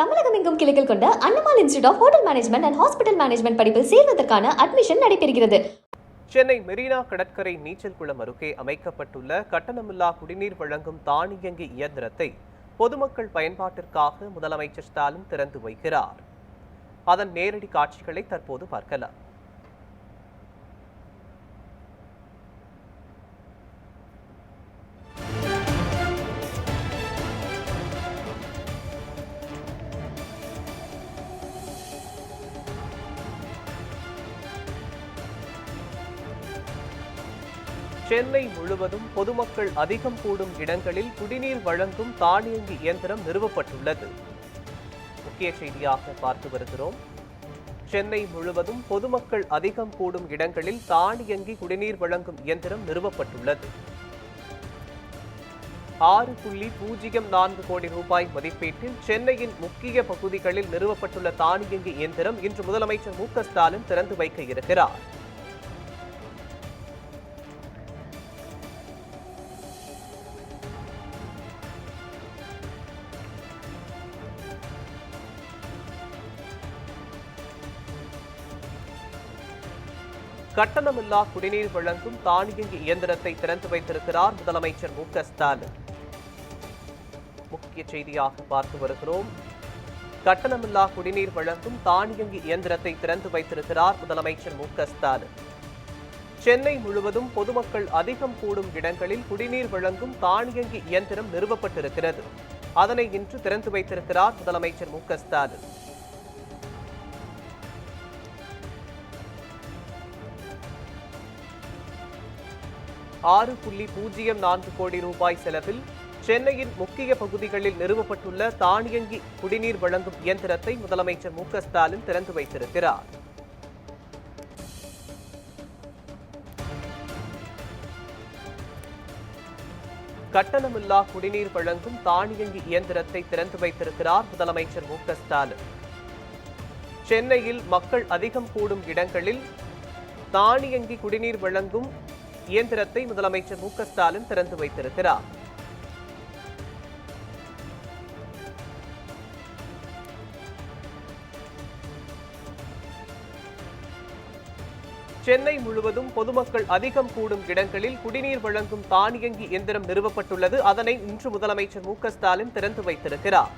தமிழகம் எங்கும் கிளைகள் கொண்ட Annamal institute of hotel management and hospital management படிப்பில் சேர்வதற்கான அட்மிஷன் நடைபெறுகிறது. சென்னை மெரினா கடற்கரை நீச்சல் குளம் அருகே அமைக்கப்பட்டுள்ள கட்டணமில்லா குடிநீர் வழங்கும் தானியங்கி இயந்திரத்தை பொதுமக்கள் பயன்பாட்டிற்காக முதலமைச்சர் ஸ்டாலின் திறந்து வைக்கிறார். அதன் நேரடி காட்சிகளை தற்போது பார்க்கலாம். சென்னை முழுவதும் பொதுமக்கள் அதிகம் கூடும் இடங்களில் குடிநீர் வழங்கும் தானியங்கி இயந்திரம் நிறுவப்பட்டுள்ளது. முக்கிய செய்தியாக பார்த்து வருகிறோம். சென்னை முழுவதும் பொதுமக்கள் அதிகம் கூடும் இடங்களில் தானியங்கி குடிநீர் வழங்கும் இயந்திரம் நிறுவப்பட்டுள்ளது. 6.04 கோடி ரூபாய் மதிப்பீட்டில் சென்னையின் முக்கிய பகுதிகளில் நிறுவப்பட்டுள்ள தானியங்கி இயந்திரம் இன்று முதலமைச்சர் மு.க. ஸ்டாலின் திறந்து வைக்க இருக்கிறார். கட்டணமில்லா குடிநீர் வழங்கும் தானியங்கி இயந்திரத்தை திறந்து வைத்திருக்கிறார் முதலமைச்சர் மு.க. ஸ்டாலின். முக்கிய செய்தியாக பார்த்து வருகிறோம். கட்டணமில்லா குடிநீர் வழங்கும் தானியங்கி இயந்திரத்தை திறந்து வைத்திருக்கிறார் முதலமைச்சர் மு.க. ஸ்டாலின். சென்னை முழுவதும் பொதுமக்கள் அதிகம் கூடும் இடங்களில் குடிநீர் வழங்கும் தானியங்கி இயந்திரம் நிறுவப்பட்டிருக்கிறது. அதனை இன்று திறந்து வைத்திருக்கிறார் முதலமைச்சர் மு.க. ஸ்டாலின். $6.04 கோடி ரூபாய் செலவில் சென்னையின் முக்கிய பகுதிகளில் நிறுவப்பட்டுள்ள தானியங்கி குடிநீர் வழங்கும் இயந்திரத்தை முதலமைச்சர் மு.க. ஸ்டாலின் திறந்து வைத்திருக்கிறார். கட்டணமில்லா குடிநீர் வழங்கும் தானியங்கி இயந்திரத்தை திறந்து வைத்திருக்கிறார் முதலமைச்சர் மு.க. ஸ்டாலின். சென்னையில் மக்கள் அதிகம் கூடும் இடங்களில் தானியங்கி குடிநீர் வழங்கும் இயந்திரத்தை முதலமைச்சர் மு.க. ஸ்டாலின் திறந்து வைத்திருக்கிறார். சென்னை முழுவதும் பொதுமக்கள் அதிகம் கூடும் இடங்களில் குடிநீர் வழங்கும் தானியங்கி இயந்திரம் நிறுவப்பட்டுள்ளது. அதனை இன்று முதலமைச்சர் மு.க. ஸ்டாலின் திறந்து வைத்திருக்கிறார்.